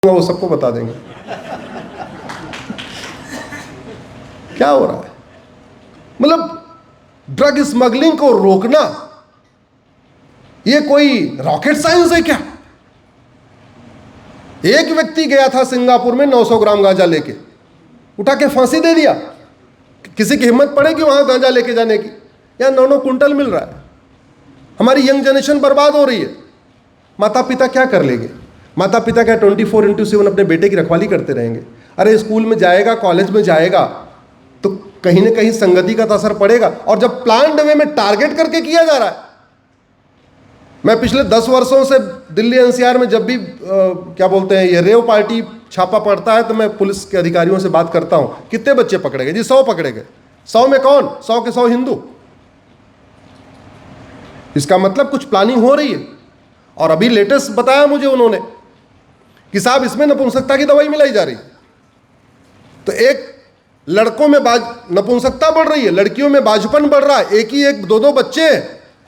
वो सबको बता देंगे क्या हो रहा है। मतलब ड्रग स्मगलिंग को रोकना ये कोई रॉकेट साइंस है क्या? एक व्यक्ति गया था सिंगापुर में 900 ग्राम गांजा लेके, उठा के फांसी दे दिया। किसी की हिम्मत पड़ेगी वहां गांजा लेके जाने की? यहाँ 9-9 कुंटल मिल रहा है। हमारी यंग जनरेशन बर्बाद हो रही है। माता पिता क्या कर लेंगे? माता पिता क्या 24/7 अपने बेटे की रखवाली करते रहेंगे? अरे स्कूल में जाएगा, कॉलेज में जाएगा तो कहीं ना कहीं संगति का तो असर पड़ेगा। और जब प्लान्ड वे में टारगेट करके किया जा रहा है, मैं पिछले 10 वर्षों से दिल्ली एनसीआर में जब भी क्या बोलते हैं ये रेव पार्टी छापा पड़ता है तो मैं पुलिस के अधिकारियों से बात करता हूं, कितने बच्चे पकड़े गए जी? 100 पकड़े गए। 100 में कौन? 100 के 100 हिंदू। इसका मतलब कुछ प्लानिंग हो रही है। और अभी लेटेस्ट बताया मुझे उन्होंने कि साहब इसमें नपुंसकता की दवाई मिलाई जा रही है। तो एक लड़कों में नपुंसकता बढ़ रही है, लड़कियों में बाजुपन बढ़ रहा है, एक ही एक 2-2 बच्चे।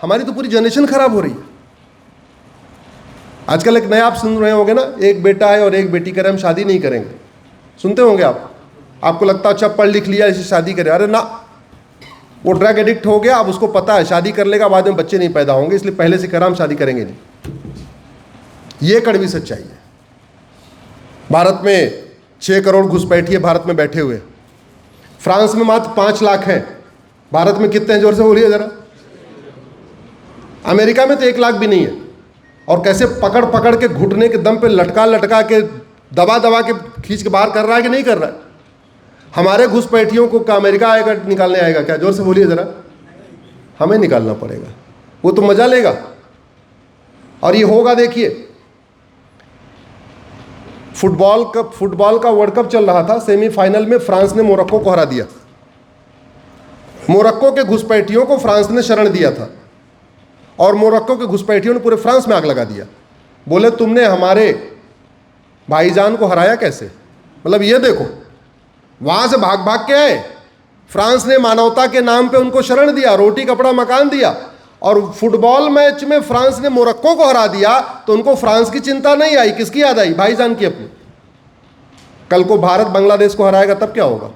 हमारी तो पूरी जनरेशन खराब हो रही है। आजकल एक नया आप सुन रहे होंगे ना, एक बेटा है और एक बेटी करे, हम शादी नहीं करेंगे। सुनते होंगे आप। आपको लगता है अच्छा पढ़ लिख लिया इसे शादी करे, अरे ना, वो ड्रग एडिक्ट हो गया। अब उसको पता है शादी कर लेगा बाद में बच्चे नहीं पैदा होंगे, इसलिए पहले से करा हम शादी करेंगे नहीं। ये कड़वी सच्चाई है। भारत में 6 करोड़ घुसपैठिए भारत में बैठे हुए। फ्रांस में मात्र 5 लाख हैं। भारत में कितने हैं? जोर से बोलिए जरा। अमेरिका में तो 1 लाख भी नहीं है। और कैसे पकड़ पकड़ के घुटने के दम पे लटका लटका के दबा दबा के खींच के बाहर कर रहा है कि नहीं कर रहा है? हमारे घुसपैठियों को क्या अमेरिका आएगा निकालने आएगा क्या? जोर से बोलिए जरा। हमें निकालना पड़ेगा। वो तो मजा लेगा। और ये होगा, देखिए फुटबॉल का वर्ल्ड कप चल रहा था। सेमीफाइनल में फ्रांस ने मोरक्को को हरा दिया। मोरक्को के घुसपैठियों को फ्रांस ने शरण दिया था और मोरक्को के घुसपैठियों ने पूरे फ्रांस में आग लगा दिया। बोले तुमने हमारे भाईजान को हराया कैसे? मतलब ये देखो, वहां से भाग भाग के आए। फ्रांस ने मानवता के नाम पे उनको शरण दिया, रोटी कपड़ा मकान दिया। और फुटबॉल मैच में फ्रांस ने मोरक्को को हरा दिया तो उनको फ्रांस की चिंता नहीं आई। किसकी याद आई? भाईजान की अपनी। कल को भारत बांग्लादेश को हराएगा तब क्या होगा?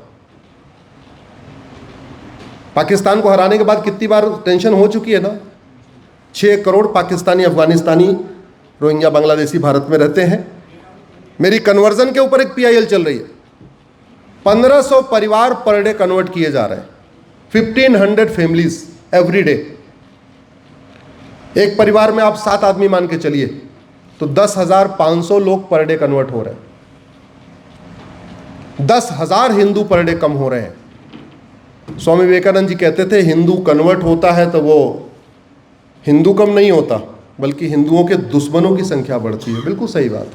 पाकिस्तान को हराने के बाद कितनी बार टेंशन हो चुकी है ना। 6 करोड़ पाकिस्तानी, अफगानिस्तानी, रोहिंग्या, बांग्लादेशी भारत में रहते हैं। मेरी कन्वर्जन के ऊपर एक PIL चल रही है। 1500 परिवार पर डे कन्वर्ट किए जा रहे हैं। 1500 फैमिलीज एवरी डे। एक परिवार में आप 7 आदमी मान के चलिए तो 10,500 लोग पर डे कन्वर्ट हो रहे हैं। 10,000 हिंदू पर डे कम हो रहे हैं। स्वामी विवेकानंद जी कहते थे हिंदू कन्वर्ट होता है तो वो हिंदू कम नहीं होता बल्कि हिंदुओं के दुश्मनों की संख्या बढ़ती है। बिल्कुल सही बात है।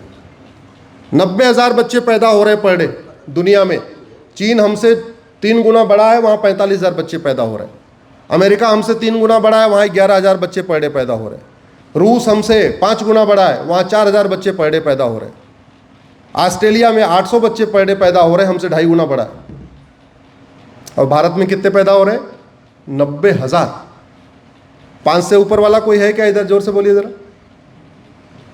90,000 बच्चे पैदा हो रहे हैं पर डे दुनिया में। चीन हमसे 3 गुना बड़ा है, वहाँ 45,000 बच्चे पैदा हो रहे हैं। अमेरिका हमसे 3 गुना बड़ा है, वहाँ 11,000 बच्चे पर डे पैदा हो रहे हैं। रूस हमसे 5 गुना बड़ा है, वहाँ 4,000 बच्चे पर डे पैदा हो रहे हैं। ऑस्ट्रेलिया में 800 बच्चे पर डे पैदा हो रहे हैं, हमसे 2.5 गुना बड़ा है। और भारत में कितने पैदा हो रहे हैं? 90,000। 5 से ऊपर वाला कोई है क्या इधर? जोर से बोलिए जरा।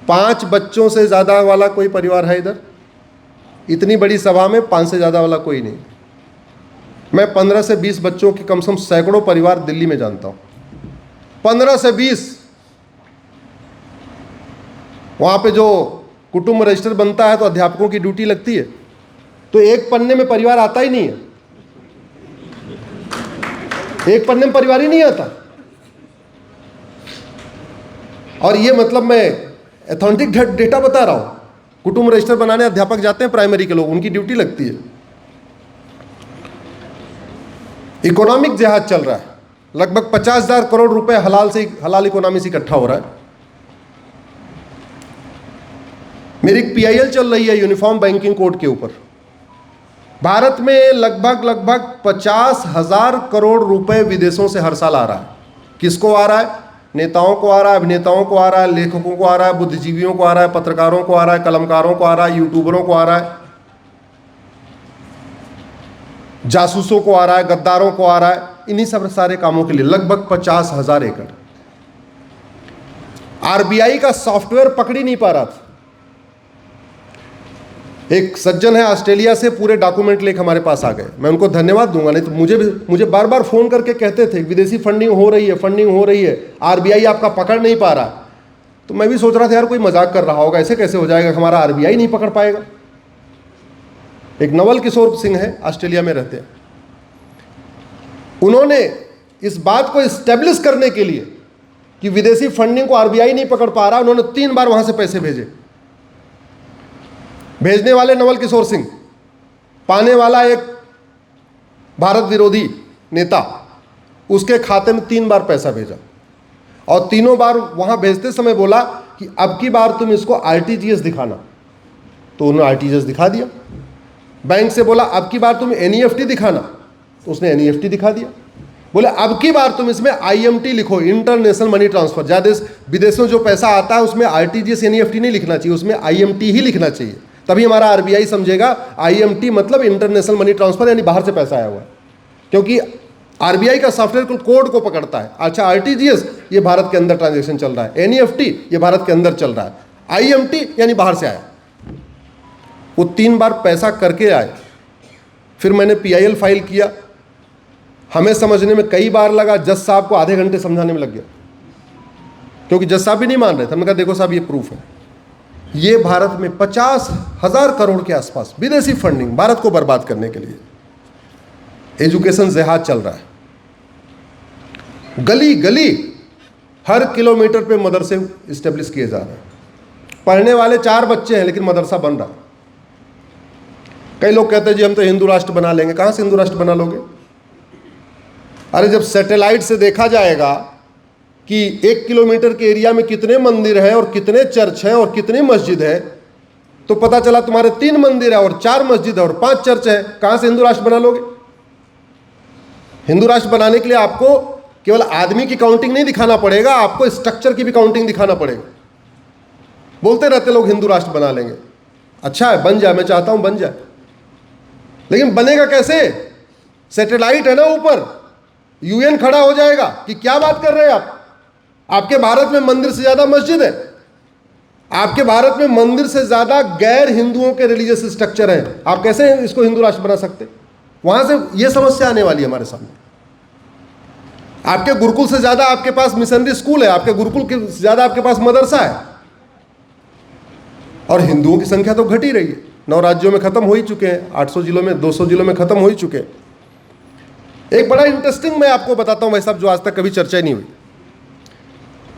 5 बच्चों से ज़्यादा वाला कोई परिवार है इधर? इतनी बड़ी सभा में 5 से ज़्यादा वाला कोई नहीं। मैं 15 से 20 बच्चों की कम से कम सैकड़ों परिवार दिल्ली में जानता हूँ। 15 से 20। वहाँ पे जो कुटुंब रजिस्टर बनता है तो अध्यापकों की ड्यूटी लगती है, तो एक पन्ने में परिवार आता ही नहीं है। एक पन्ने में परिवार ही नहीं आता। और ये मतलब मैं ऑथेंटिक डेटा बता रहा हूँ। कुटुंब रजिस्टर बनाने अध्यापक जाते हैं, प्राइमरी के लोग, उनकी ड्यूटी लगती है। इकोनॉमिक जिहाद चल रहा है। लगभग 50,000 करोड़ रुपए हलाल इकोनॉमी से इकट्ठा हो रहा है। मेरी एक PIL चल रही है यूनिफॉर्म बैंकिंग कोड के ऊपर। भारत में लगभग 50,000 करोड़ रुपए विदेशों से हर साल आ रहा है। किसको आ रहा है? नेताओं को आ रहा है, अभिनेताओं को आ रहा है, लेखकों को आ रहा है, बुद्धिजीवियों को आ रहा है, पत्रकारों को आ रहा है, कलमकारों को आ रहा है, यूट्यूबरों को आ रहा है, जासूसों को आ रहा है, गद्दारों को आ रहा है। इन्हीं सब सारे कामों के लिए लगभग 50,000 एकड़। RBI का सॉफ्टवेयर पकड़ ही नहीं पा रहा था। एक सज्जन है ऑस्ट्रेलिया से, पूरे डॉक्यूमेंट लेकर हमारे पास आ गए। मैं उनको धन्यवाद दूंगा, नहीं तो मुझे बार बार फ़ोन करके कहते थे विदेशी फंडिंग हो रही है, आरबीआई आपका पकड़ नहीं पा रहा। तो मैं भी सोच रहा था यार कोई मजाक कर रहा होगा, ऐसे कैसे हो जाएगा, हमारा आरबीआई नहीं पकड़ पाएगा। एक नवल किशोर सिंह है, ऑस्ट्रेलिया में रहते हैं, उन्होंने इस बात को इस्टेब्लिश करने के लिए कि विदेशी फंडिंग को आरबीआई नहीं पकड़ पा रहा, उन्होंने 3 बार वहां से पैसे भेजे। भेजने वाले नवल किशोर सिंह, पाने वाला एक भारत विरोधी नेता, उसके खाते में 3 बार पैसा भेजा, और तीनों बार वहां भेजते समय बोला कि अब की बार तुम इसको आरटीजीएस दिखाना। तो उन्होंने आरटीजीएस दिखा दिया। बैंक से बोला अब की बार तुम एनईएफटी दिखाना, तो उसने एनईएफटी दिखा दिया। बोले अब की बार तुम इसमें आईएमटी लिखो, इंटरनेशनल मनी ट्रांसफर। ज्यादा विदेशों जो पैसा आता है उसमें आरटीजीएस एनईएफटी नहीं लिखना चाहिए, उसमें आईएमटी ही लिखना चाहिए, तभी हमारा आरबीआई समझेगा आईएमटी मतलब इंटरनेशनल मनी ट्रांसफर, यानी बाहर से पैसा आया हुआ है, क्योंकि आरबीआई का सॉफ्टवेयर कोड को पकड़ता है। अच्छा, आरटीजीएस ये भारत के अंदर ट्रांजैक्शन चल रहा है, एनईएफटी ये भारत के अंदर चल रहा है, आईएमटी यानी बाहर से आया। वो 3 बार पैसा करके आए। फिर मैंने पीआईएल फाइल किया, हमें समझने में कई बार लगा, जज साहब को आधे घंटे समझाने में लग गया, क्योंकि जज साहब भी नहीं मान रहे थे। हमने कहा देखो साहब ये प्रूफ है, ये भारत में 50,000 करोड़ के आसपास विदेशी फंडिंग भारत को बर्बाद करने के लिए, एजुकेशन जिहाद चल रहा है। गली गली हर किलोमीटर पे मदरसे इस्टेब्लिश किए जा रहे हैं। पढ़ने वाले 4 बच्चे हैं लेकिन मदरसा बन रहा है। कई लोग कहते हैं जी हम तो हिंदू राष्ट्र बना लेंगे। कहां से हिंदू राष्ट्र बना लोगे? अरे जब सैटेलाइट से देखा जाएगा कि 1 किलोमीटर के एरिया में कितने मंदिर हैं और कितने चर्च हैं और कितनी मस्जिद है, तो पता चला तुम्हारे 3 मंदिर है और 4 मस्जिद है और 5 चर्च है। कहां से हिंदू राष्ट्र बना लोगे? हिंदू राष्ट्र बनाने के लिए आपको केवल आदमी की काउंटिंग नहीं दिखाना पड़ेगा, आपको स्ट्रक्चर की भी काउंटिंग दिखाना पड़ेगा। बोलते रहते लोग हिंदू राष्ट्र बना लेंगे। अच्छा है, बन जाए, मैं चाहता हूं बन जाए, लेकिन बनेगा कैसे? सैटेलाइट है ना ऊपर, यूएन खड़ा हो जाएगा कि क्या बात कर रहे हैं आप, आपके भारत में मंदिर से ज्यादा मस्जिद है, आपके भारत में मंदिर से ज्यादा गैर हिंदुओं के रिलीजियस स्ट्रक्चर है, आप कैसे इसको हिंदू राष्ट्र बना सकते? वहां से यह समस्या आने वाली है हमारे सामने। आपके गुरुकुल से ज्यादा आपके पास मिशनरी स्कूल है, आपके गुरुकुल के ज्यादा आपके पास मदरसा है, और हिंदुओं की संख्या तो घट ही रही है। 9 राज्यों में खत्म हो ही चुके हैं, 800 जिलों में, 200 जिलों में खत्म हो ही चुके हैं। एक बड़ा इंटरेस्टिंग मैं आपको बताता हूं भाई साहब, जो आज तक कभी चर्चा नहीं हुई।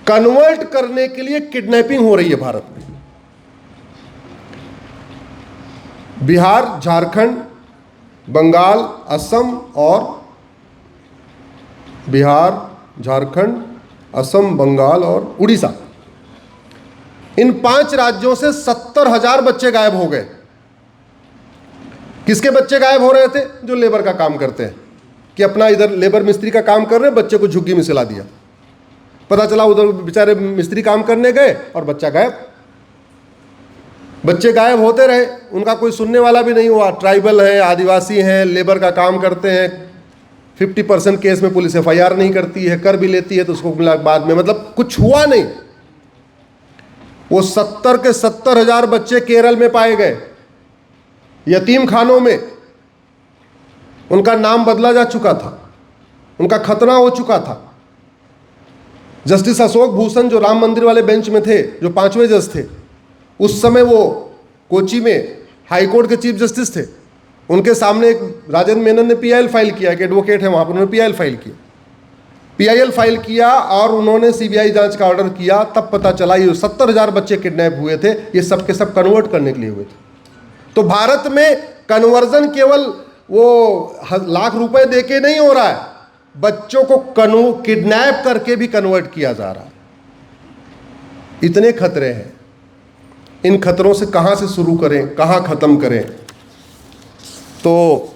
कन्वर्ट करने के लिए किडनैपिंग हो रही है भारत में। बिहार, झारखंड, बंगाल, असम और बिहार, झारखंड, असम, बंगाल और उड़ीसा, इन 5 राज्यों से 70,000 बच्चे गायब हो गए। किसके बच्चे गायब हो रहे थे? जो लेबर का काम करते हैं, कि अपना इधर लेबर मिस्त्री का काम कर रहे हैं, बच्चे को झुग्गी में सिला दिया। पता चला उधर बेचारे मिस्त्री काम करने गए और बच्चा गायब। बच्चे गायब होते रहे, उनका कोई सुनने वाला भी नहीं हुआ। ट्राइबल हैं, आदिवासी हैं, लेबर का काम करते हैं, 50% केस में पुलिस एफआईआर नहीं करती है, कर भी लेती है तो उसको मिला बाद में, मतलब कुछ हुआ नहीं। वो 70 के 70,000 बच्चे केरल में पाए गए, यतीम खानों में। उनका नाम बदला जा चुका था, उनका खतना हो चुका था। जस्टिस अशोक भूषण जो राम मंदिर वाले बेंच में थे, जो 5वें जज थे, उस समय वो कोची में हाईकोर्ट के चीफ जस्टिस थे। उनके सामने एक राजेंद्र मेनन ने पीआईएल फाइल किया, कि एडवोकेट है वहाँ पर, उन्होंने पीआईएल फाइल किया और उन्होंने सीबीआई जांच का ऑर्डर किया। तब पता चला ये 70,000 बच्चे किडनैप हुए थे, ये सब के सब कन्वर्ट करने के लिए हुए थे। तो भारत में कन्वर्जन केवल वो लाख रुपए देके नहीं हो रहा है, बच्चों को किडनैप करके भी कन्वर्ट किया जा रहा है। इतने खतरे हैं। इन खतरों से कहाँ से शुरू करें, कहाँ ख़त्म करें? तो